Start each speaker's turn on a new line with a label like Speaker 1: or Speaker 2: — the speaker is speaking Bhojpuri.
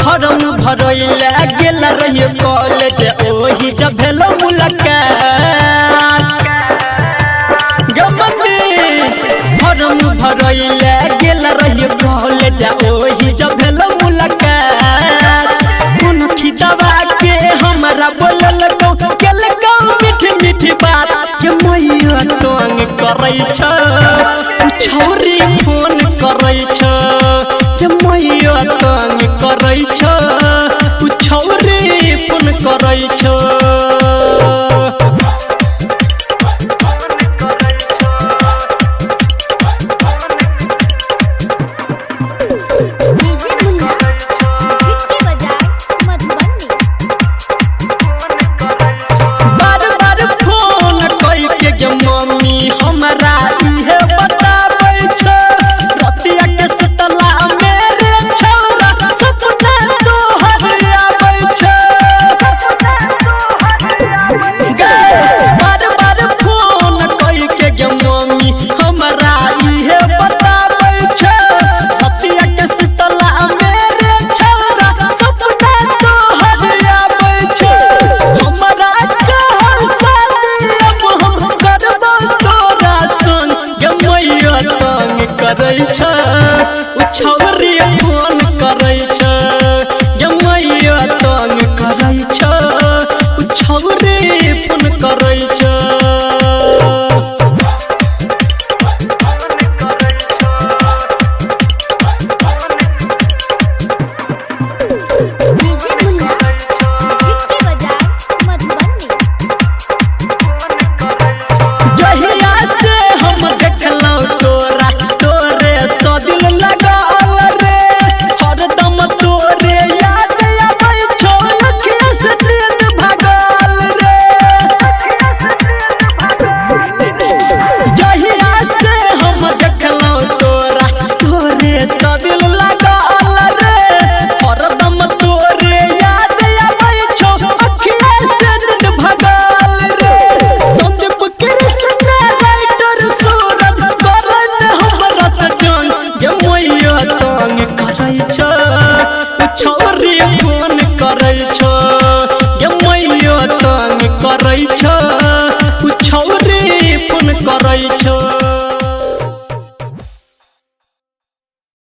Speaker 1: फॉर्म भरैले गेल रहिए कॉलेज ओही जब भेलो मुलाकात गमनी फॉर्म भरैले गेल रहिए कॉलेज ओही जब भेलो मुलाकात कुन खिदवा के हमरा बोलल को केल को मीठी मीठी बात के मैया तंग करै छ छौरी फोन करै छ के मैया तंग करै छ छौरी फोन करै छ करै छ छौरी फोन करै छ गे मैया तंग करै छ छौरी फोन करै छ छौरी फोन करै छ गे मैया तंग करै छ छौरी फोन करै छ।